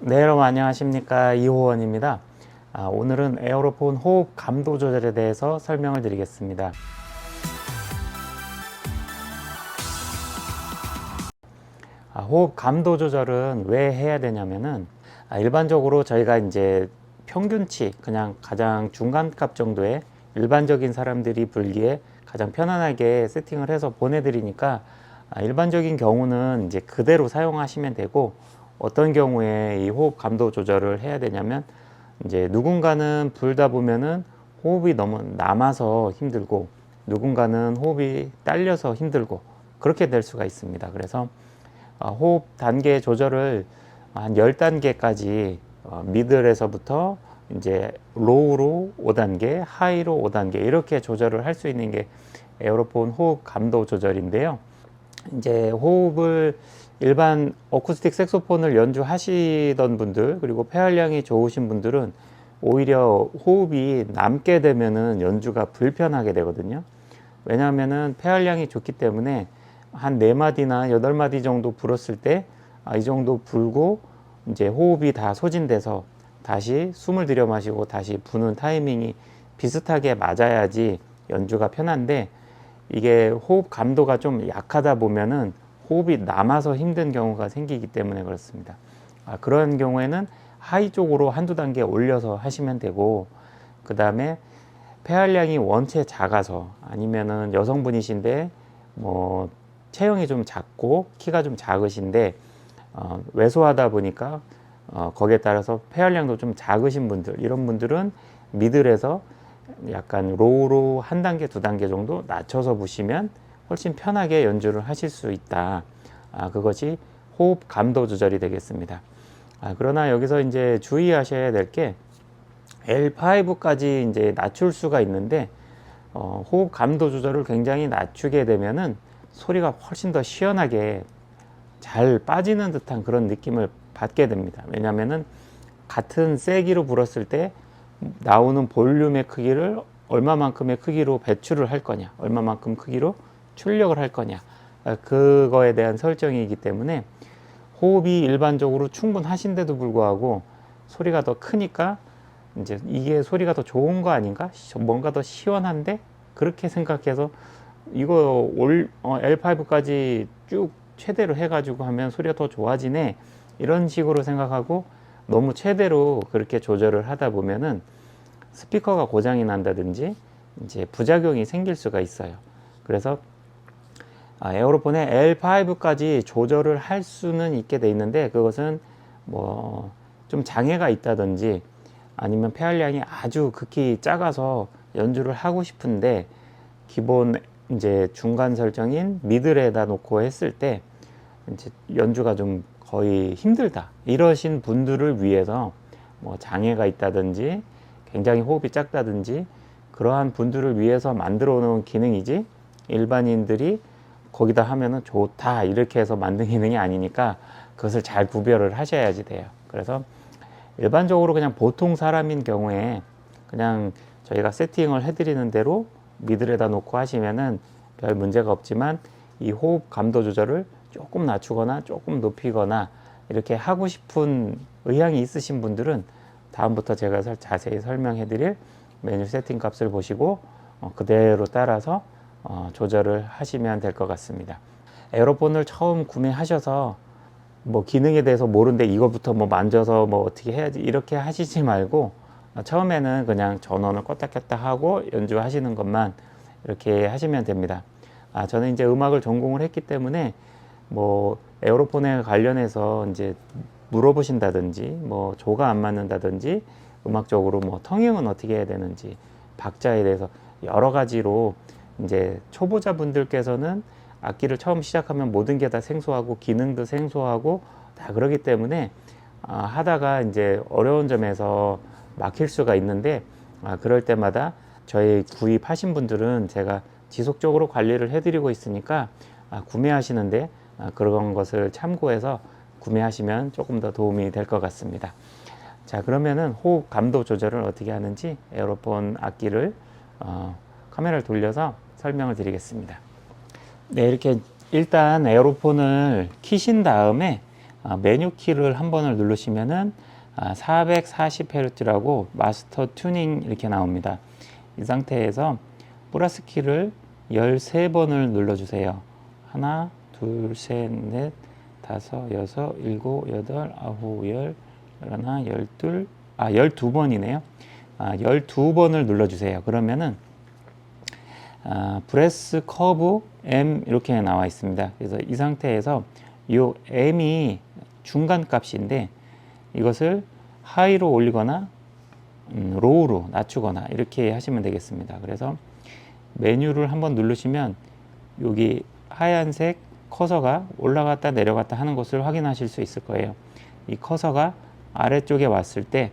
네, 여러분 안녕하십니까. 이호원입니다. 오늘은 에어로폰 호흡 감도 조절에 대해서 설명을 드리겠습니다. 호흡 감도 조절은 왜 해야 되냐면은 일반적으로 저희가 이제 평균치 그냥 가장 중간값 정도의 일반적인 사람들이 불기에 가장 편안하게 세팅을 해서 보내드리니까 일반적인 경우는 이제 그대로 사용하시면 되고, 어떤 경우에 이 호흡 감도 조절을 해야 되냐면 이제 누군가는 불다 보면은 호흡이 너무 남아서 힘들고, 누군가는 호흡이 딸려서 힘들고, 그렇게 될 수가 있습니다. 그래서 호흡 단계 조절을 한 10단계까지 미들에서부터 이제 로우로 5단계, 하이로 5단계 이렇게 조절을 할 수 있는 게 에어로폰 호흡 감도 조절인데요. 이제 호흡을 일반 어쿠스틱 색소폰을 연주하시던 분들, 그리고 폐활량이 좋으신 분들은 오히려 호흡이 남게 되면은 연주가 불편하게 되거든요. 왜냐하면은 폐활량이 좋기 때문에 한 4마디나 8마디 정도 불었을 때 이 정도 불고 이제 호흡이 다 소진돼서 다시 숨을 들여 마시고 다시 부는 타이밍이 비슷하게 맞아야지 연주가 편한데, 이게 호흡 감도가 좀 약하다 보면은 호흡이 남아서 힘든 경우가 생기기 때문에 그렇습니다. 그런 경우에는 하이 쪽으로 한두 단계 올려서 하시면 되고, 그 다음에 폐활량이 원체 작아서, 아니면은 여성분이신데 뭐 체형이 좀 작고 키가 좀 작으신데 왜소하다 보니까 거기에 따라서 폐활량도 좀 작으신 분들, 이런 분들은 미들에서 약간 로우로 한 단계, 두 단계 정도 낮춰서 부시면 훨씬 편하게 연주를 하실 수 있다. 그것이 호흡 감도 조절이 되겠습니다. 그러나 여기서 이제 주의하셔야 될 게 L5까지 이제 낮출 수가 있는데, 호흡 감도 조절을 굉장히 낮추게 되면은 소리가 훨씬 더 시원하게 잘 빠지는 듯한 그런 느낌을 받게 됩니다. 왜냐하면은 같은 세기로 불었을 때 나오는 볼륨의 크기를 얼마만큼의 크기로 배출을 할 거냐, 얼마만큼 크기로 출력을 할 거냐, 그거에 대한 설정이기 때문에 호흡이 일반적으로 충분하신데도 불구하고 소리가 더 크니까 이제 이게 소리가 더 좋은 거 아닌가, 뭔가 더 시원한데, 그렇게 생각해서 이거 L5까지 쭉 최대로 해가지고 하면 소리가 더 좋아지네, 이런 식으로 생각하고 너무 최대로 그렇게 조절을 하다 보면은 스피커가 고장이 난다든지 이제 부작용이 생길 수가 있어요. 그래서 에어로폰의 L5까지 조절을 할 수는 있게 돼 있는데, 그것은 뭐 좀 장애가 있다든지 아니면 폐활량이 아주 극히 작아서 연주를 하고 싶은데 기본 이제 중간 설정인 미들에다 놓고 했을 때 이제 연주가 좀 거의 힘들다, 이러신 분들을 위해서 뭐 장애가 있다든지 굉장히 호흡이 작다든지 그러한 분들을 위해서 만들어 놓은 기능이지, 일반인들이 거기다 하면은 좋다 이렇게 해서 만든 기능이 아니니까 그것을 잘 구별을 하셔야지 돼요. 그래서 일반적으로 그냥 보통 사람인 경우에 그냥 저희가 세팅을 해드리는 대로 미들에다 놓고 하시면은 별 문제가 없지만, 이 호흡 감도 조절을 조금 낮추거나 조금 높이거나 이렇게 하고 싶은 의향이 있으신 분들은 다음부터 제가 자세히 설명해 드릴 메뉴 세팅 값을 보시고 그대로 따라서 조절을 하시면 될 것 같습니다. 에어로폰을 처음 구매하셔서 뭐 기능에 대해서 모르는데 이거부터 뭐 만져서 뭐 어떻게 해야지 이렇게 하시지 말고, 처음에는 그냥 전원을 껐다 켰다 하고 연주하시는 것만 이렇게 하시면 됩니다. 저는 이제 음악을 전공을 했기 때문에 뭐 에어로폰에 관련해서 이제 물어보신다든지 뭐 조가 안 맞는다든지 음악적으로 뭐 텅잉은 어떻게 해야 되는지 박자에 대해서 여러 가지로, 이제 초보자분들께서는 악기를 처음 시작하면 모든 게 다 생소하고 기능도 생소하고 다 그러기 때문에 하다가 이제 어려운 점에서 막힐 수가 있는데, 그럴 때마다 저희 구입하신 분들은 제가 지속적으로 관리를 해드리고 있으니까 구매하시는데 그런 것을 참고해서 구매하시면 조금 더 도움이 될 것 같습니다. 자, 그러면은 호흡 감도 조절을 어떻게 하는지 에어로폰 악기를 카메라를 돌려서 설명을 드리겠습니다. 네, 이렇게 일단 에어로폰을 키신 다음에 메뉴 키를 한 번을 누르시면은 440Hz라고 마스터 튜닝 이렇게 나옵니다. 이 상태에서 플러스 키를 13번을 눌러주세요. 하나, 둘, 셋, 넷, 다섯, 여섯, 일곱, 여덟, 아홉, 열, 열하나, 열둘, 12번이네요. 12번을 눌러주세요. 그러면은 브레스 커브 M 이렇게 나와 있습니다. 그래서 이 상태에서 이 M이 중간 값인데 이것을 하이로 올리거나 로우로 낮추거나 이렇게 하시면 되겠습니다. 그래서 메뉴를 한번 누르시면 여기 하얀색 커서가 올라갔다 내려갔다 하는 것을 확인하실 수 있을 거예요. 이 커서가 아래쪽에 왔을 때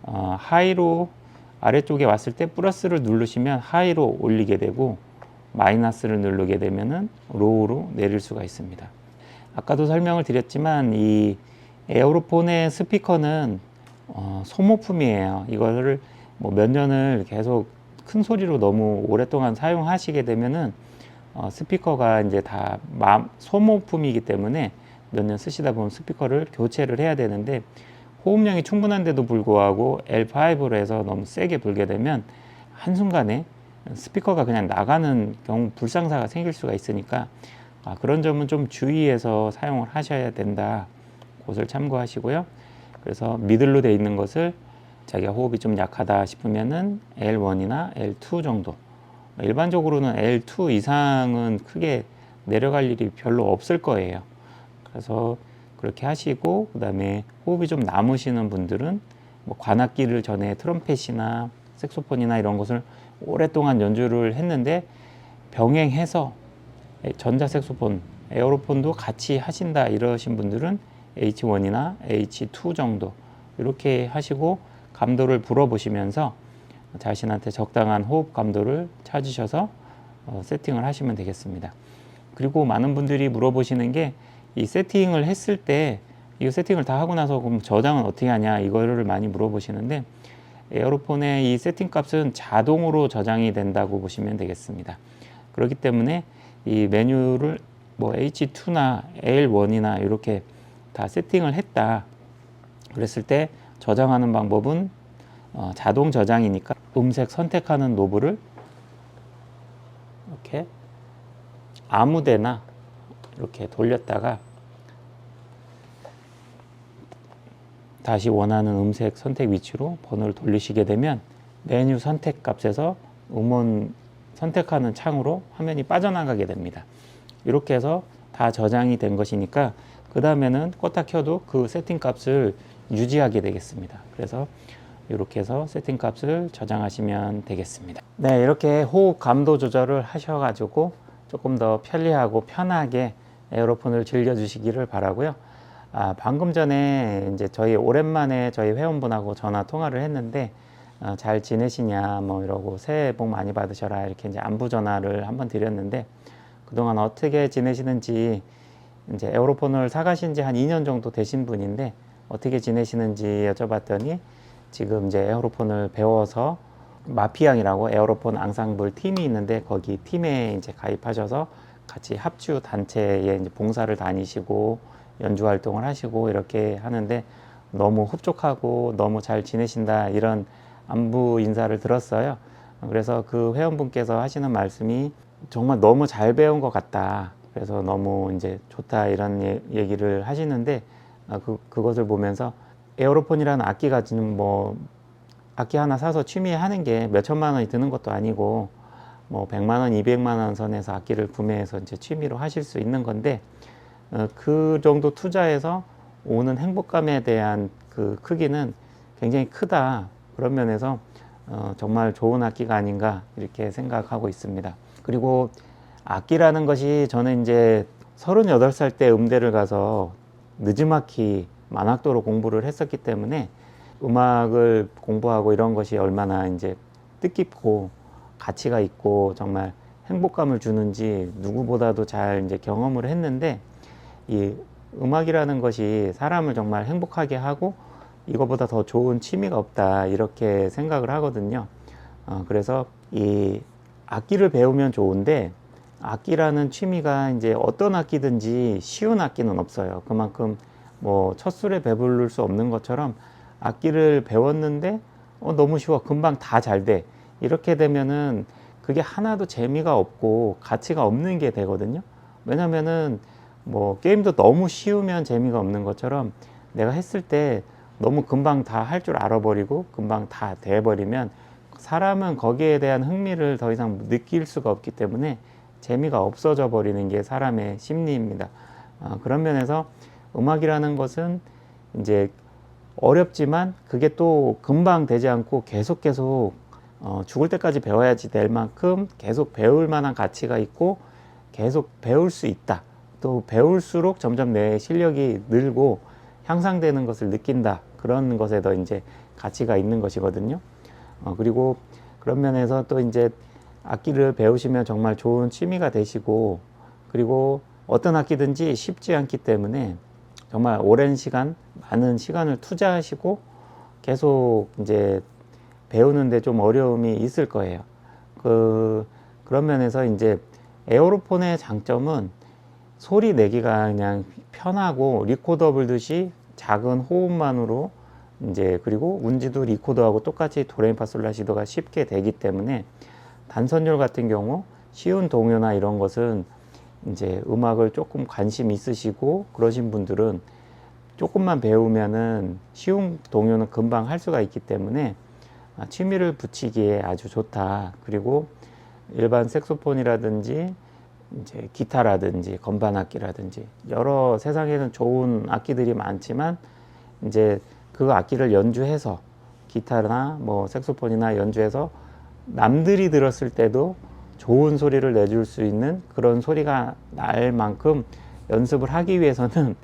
하이로 아래쪽에 왔을 때 플러스를 누르시면 하이로 올리게 되고 마이너스를 누르게 되면은 로우로 내릴 수가 있습니다. 아까도 설명을 드렸지만 이 에어로폰의 스피커는 소모품이에요. 이거를 뭐 몇 년을 계속 큰 소리로 너무 오랫동안 사용하시게 되면은 스피커가 이제 다 소모품이기 때문에 몇 년 쓰시다 보면 스피커를 교체를 해야 되는데 호흡량이 충분한데도 불구하고 L5로 해서 너무 세게 불게 되면 한순간에 스피커가 그냥 나가는 경우 불상사가 생길 수가 있으니까 그런 점은 좀 주의해서 사용을 하셔야 된다. 그것을 참고하시고요. 그래서 미들로 되어 있는 것을 자기가 호흡이 좀 약하다 싶으면은 L1이나 L2 정도. 일반적으로는 L2 이상은 크게 내려갈 일이 별로 없을 거예요. 그래서 그렇게 하시고 그다음에 호흡이 좀 남으시는 분들은 뭐 관악기를 전에 트럼펫이나 색소폰이나 이런 것을 오랫동안 연주를 했는데 병행해서 전자색소폰, 에어로폰도 같이 하신다 이러신 분들은 H1이나 H2 정도 이렇게 하시고 감도를 불어보시면서 자신한테 적당한 호흡 감도를 찾으셔서 세팅을 하시면 되겠습니다. 그리고 많은 분들이 물어보시는 게 이 세팅을 했을 때 이 세팅을 다 하고 나서 그럼 저장은 어떻게 하냐 이거를 많이 물어보시는데 에어로폰의 이 세팅 값은 자동으로 저장이 된다고 보시면 되겠습니다. 그렇기 때문에 이 메뉴를 뭐 H2나 L1이나 이렇게 다 세팅을 했다 그랬을 때 저장하는 방법은 자동 저장이니까 음색 선택하는 노브를 이렇게 아무데나 이렇게 돌렸다가 다시 원하는 음색 선택 위치로 번호를 돌리시게 되면 메뉴 선택 값에서 음원 선택하는 창으로 화면이 빠져나가게 됩니다. 이렇게 해서 다 저장이 된 것이니까 그 다음에는 껐다 켜도 그 세팅 값을 유지하게 되겠습니다. 그래서 이렇게 해서 세팅 값을 저장하시면 되겠습니다. 네, 이렇게 호흡 감도 조절을 하셔가지고 조금 더 편리하고 편하게 에어로폰을 즐겨주시기를 바라고요. 방금 전에 이제 오랜만에 저희 회원분하고 전화 통화를 했는데 잘 지내시냐 뭐 이러고 새해 복 많이 받으셔라 이렇게 이제 안부 전화를 한번 드렸는데 그동안 어떻게 지내시는지 이제 에어로폰을 사가신 지 한 2년 정도 되신 분인데 어떻게 지내시는지 여쭤봤더니 지금 이제 에어로폰을 배워서 마피앙이라고 에어로폰 앙상블 팀이 있는데 거기 팀에 이제 가입하셔서 같이 합주 단체에 이제 봉사를 다니시고 연주 활동을 하시고 이렇게 하는데 너무 흡족하고 너무 잘 지내신다 이런 안부 인사를 들었어요. 그래서 그 회원분께서 하시는 말씀이 정말 너무 잘 배운 것 같다. 그래서 너무 이제 좋다 이런 얘기를 하시는데 그것을 보면서 에어로폰이라는 악기가 지금 뭐 악기 하나 사서 취미에 하는 게 몇 천만 원이 드는 것도 아니고 뭐 100만 원, 200만 원 선에서 악기를 구매해서 이제 취미로 하실 수 있는 건데 그 정도 투자해서 오는 행복감에 대한 그 크기는 굉장히 크다. 그런 면에서 정말 좋은 악기가 아닌가 이렇게 생각하고 있습니다. 그리고 악기라는 것이 저는 이제 38살 때 음대를 가서 느지막이 만학도로 공부를 했었기 때문에 음악을 공부하고 이런 것이 얼마나 이제 뜻깊고 가치가 있고 정말 행복감을 주는지 누구보다도 잘 이제 경험을 했는데 이 음악이라는 것이 사람을 정말 행복하게 하고 이거보다 더 좋은 취미가 없다 이렇게 생각을 하거든요. 그래서 이 악기를 배우면 좋은데 악기라는 취미가 이제 어떤 악기든지 쉬운 악기는 없어요. 그만큼 뭐 첫 술에 배부를 수 없는 것처럼 악기를 배웠는데 너무 쉬워, 금방 다 잘 돼, 이렇게 되면은 그게 하나도 재미가 없고 가치가 없는 게 되거든요. 왜냐면은 뭐 게임도 너무 쉬우면 재미가 없는 것처럼 내가 했을 때 너무 금방 다 할 줄 알아버리고 금방 다 돼버리면 사람은 거기에 대한 흥미를 더 이상 느낄 수가 없기 때문에 재미가 없어져 버리는 게 사람의 심리입니다. 그런 면에서 음악이라는 것은 이제 어렵지만 그게 또 금방 되지 않고 계속 죽을 때까지 배워야지 될 만큼 계속 배울 만한 가치가 있고 계속 배울 수 있다. 또 배울수록 점점 내 실력이 늘고 향상되는 것을 느낀다. 그런 것에 더 이제 가치가 있는 것이거든요. 그리고 그런 면에서 또 이제 악기를 배우시면 정말 좋은 취미가 되시고, 그리고 어떤 악기든지 쉽지 않기 때문에 정말 오랜 시간, 많은 시간을 투자하시고 계속 이제 배우는데 좀 어려움이 있을 거예요. 그런 면에서 이제 에어로폰의 장점은 소리 내기가 그냥 편하고 리코더 불듯이 작은 호흡만으로 이제, 그리고 운지도 리코더하고 똑같이 도레미파솔라시도가 쉽게 되기 때문에 단선율 같은 경우 쉬운 동요나 이런 것은 이제 음악을 조금 관심 있으시고 그러신 분들은 조금만 배우면은 쉬운 동요는 금방 할 수가 있기 때문에 취미를 붙이기에 아주 좋다. 그리고 일반 색소폰이라든지 이제 기타라든지 건반 악기라든지 여러 세상에는 좋은 악기들이 많지만 이제 그 악기를 연주해서 기타나 뭐 색소폰이나 연주해서 남들이 들었을 때도 좋은 소리를 내줄 수 있는 그런 소리가 날 만큼 연습을 하기 위해서는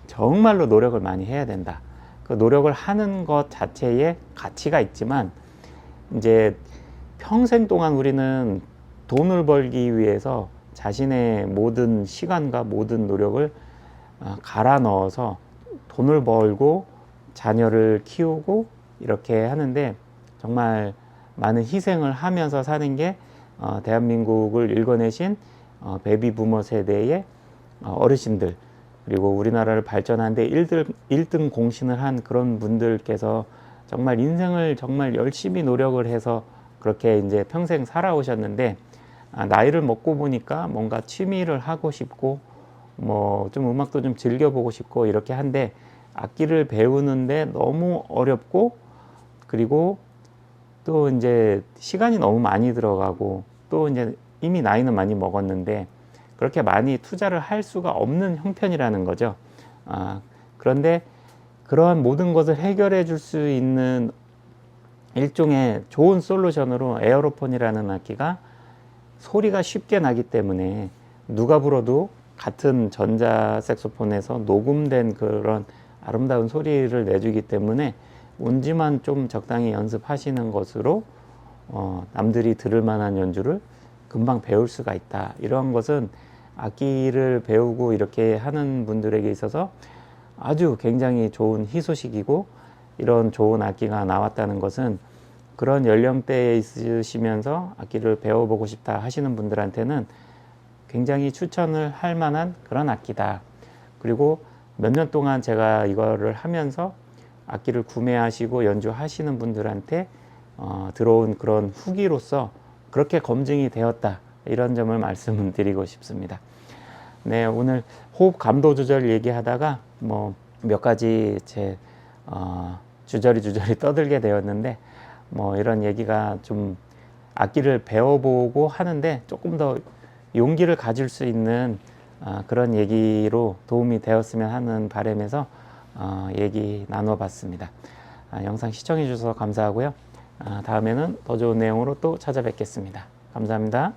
정말로 노력을 많이 해야 된다. 그 노력을 하는 것 자체에 가치가 있지만 이제 평생 동안 우리는 돈을 벌기 위해서 자신의 모든 시간과 모든 노력을 갈아 넣어서 돈을 벌고 자녀를 키우고 이렇게 하는데 정말 많은 희생을 하면서 사는 게 대한민국을 일궈내신 베이비 부머 세대의 어르신들, 그리고 우리나라를 발전하는데 1등 공신을 한 그런 분들께서 정말 인생을 정말 열심히 노력을 해서 그렇게 이제 평생 살아오셨는데, 나이를 먹고 보니까 뭔가 취미를 하고 싶고 뭐 좀 음악도 좀 즐겨보고 싶고 이렇게 한데 악기를 배우는데 너무 어렵고, 그리고 또 이제 시간이 너무 많이 들어가고, 또 이제 이미 나이는 많이 먹었는데 그렇게 많이 투자를 할 수가 없는 형편이라는 거죠. 그런데 그러한 모든 것을 해결해 줄 수 있는 일종의 좋은 솔루션으로 에어로폰이라는 악기가 소리가 쉽게 나기 때문에 누가 불어도 같은 전자 색소폰에서 녹음된 그런 아름다운 소리를 내주기 때문에 운지만 좀 적당히 연습하시는 것으로 남들이 들을 만한 연주를 금방 배울 수가 있다. 이런 것은 악기를 배우고 이렇게 하는 분들에게 있어서 아주 굉장히 좋은 희소식이고, 이런 좋은 악기가 나왔다는 것은 그런 연령대에 있으시면서 악기를 배워보고 싶다 하시는 분들한테는 굉장히 추천을 할 만한 그런 악기다. 그리고 몇 년 동안 제가 이거를 하면서 악기를 구매하시고 연주하시는 분들한테 들어온 그런 후기로서 그렇게 검증이 되었다, 이런 점을 말씀드리고 싶습니다. 네, 오늘 호흡 감도 조절 얘기하다가 뭐 몇 가지 제 주저리 떠들게 되었는데, 뭐 이런 얘기가 좀 악기를 배워보고 하는데 조금 더 용기를 가질 수 있는 그런 얘기로 도움이 되었으면 하는 바람에서 얘기 나눠봤습니다. 영상 시청해 주셔서 감사하고요. 다음에는 더 좋은 내용으로 또 찾아뵙겠습니다. 감사합니다.